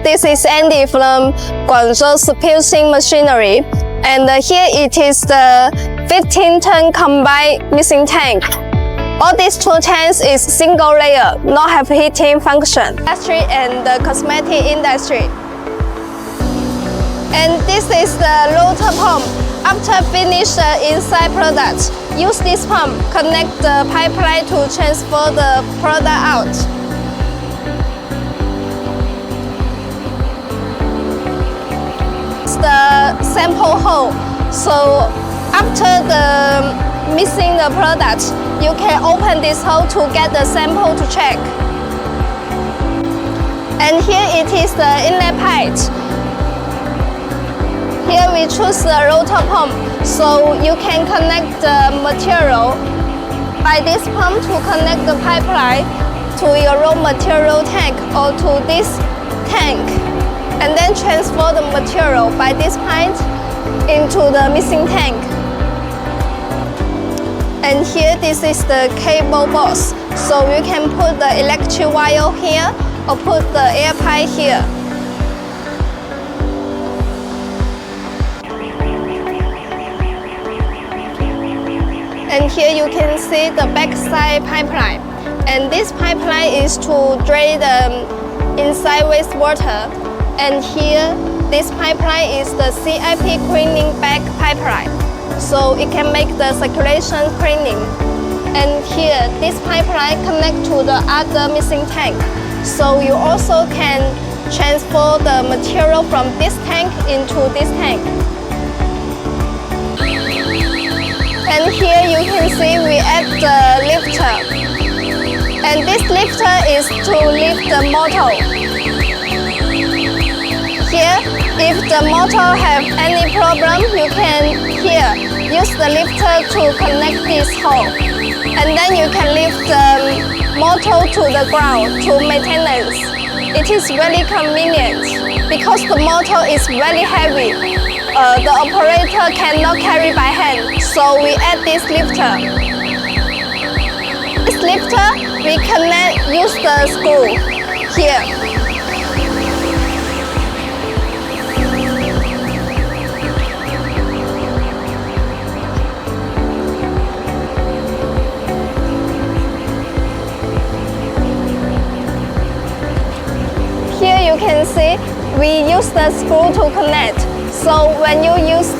this is Andy from Guangzhou SIPUXIN machinery, and here it is the 15-ton combined mixing tank. All these two tanks is single layer, not have heating function. Industry and the cosmetic industry. And this is the rotor pump. After finish the inside product, use this pump, connect the pipeline to transfer the product out. It's the sample hole. So after the mixing the product, you can open this hole to get the sample to check. And here it is the inlet pipe. Here we choose the rotor pump, so you can connect the material by this pump to connect the pipeline to your raw material tank or to this tank, and then transfer the material by this pipe into the mixing tank. And here this is the cable box, so you can put the electric wire here or put the air pipe here. And here you can see the backside pipeline. And this pipeline is to drain the inside wastewater. And here, this pipeline is the SIP cleaning back pipeline. So it can make the circulation cleaning. And here, this pipeline connects to the other mixing tank. So you also can transfer the material from this tank into this tank. And here you can see we add the lifter. And this lifter is to lift the motor. Here, if the motor have any problem, you can here use the lifter to connect this hole. And then you can lift the motor to the ground to maintenance. It is very convenient because the motor is very heavy. The operator cannot carry by hand, so we add this lifter. This lifter, we use the screw here. Here you can see we use the screw to connect. So when you use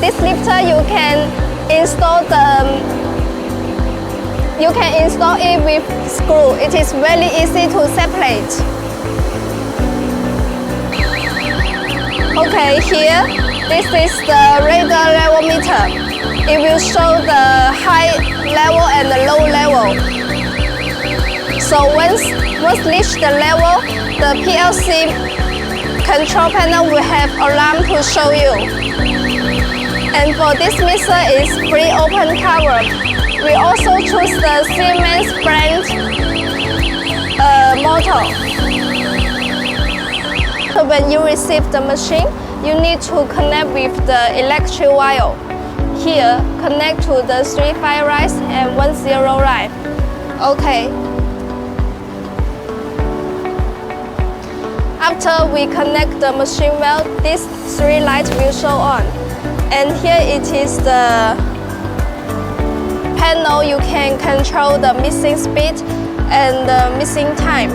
this lifter, you can install it with screw. It is very easy to separate. Okay, here this is the radar level meter. It will show the high level and the low level. So once reach the level, the PLC control panel will have alarm to show you. And for this mixer is free open cover. We also choose the Siemens brand motor. So when you receive the machine, you need to connect with the electric wire. Here, connect to the 3 5 lines and 1 0 line. Okay. After we connect the machine well, these 3 lights will show on. And here it is the panel. You can control the mixing speed and the mixing time.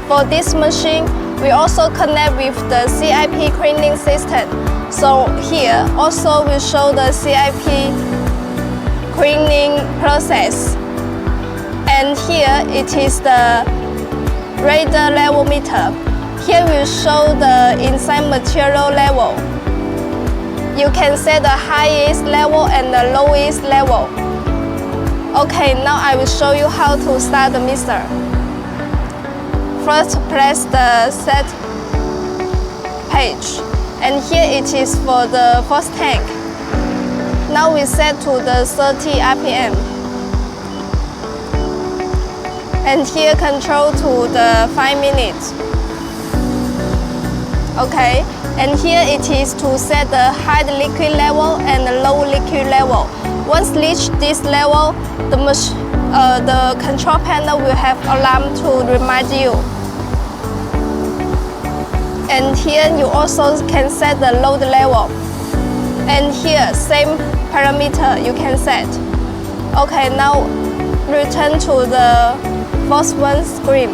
For this machine, we also connect with the SIP cleaning system. So here also will show the SIP cleaning process. And here it is the radar level meter. Here will show the inside material level. You can set the highest level and the lowest level. Okay, now I will show you how to start the mixer. First, press the set page. And here it is for the first tank. Now we set to the 30 RPM. And here control to the 5 minutes. Okay, and here it is to set the high liquid level and the low liquid level. Once reach this level, the control panel will have alarm to remind you. And here you also can set the load level. And here, same parameter you can set. Okay, now return to the first one screen.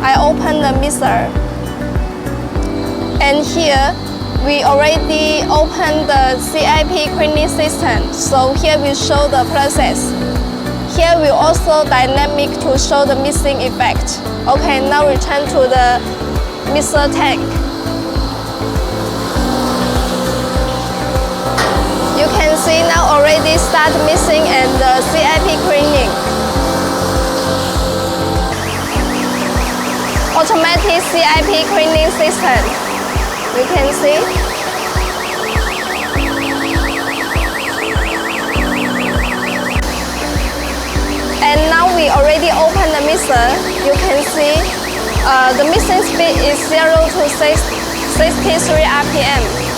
I open the mixer. And here, we already opened the SIP cleaning system. So here we show the process. Here we also dynamic to show the mixing effect. Okay, now return to the mixer tank. You can see now already start mixing and the SIP cleaning. Automatic SIP cleaning system. You can see. And now we already open the mixer. You can see the mixing speed is 0 to 63 RPM.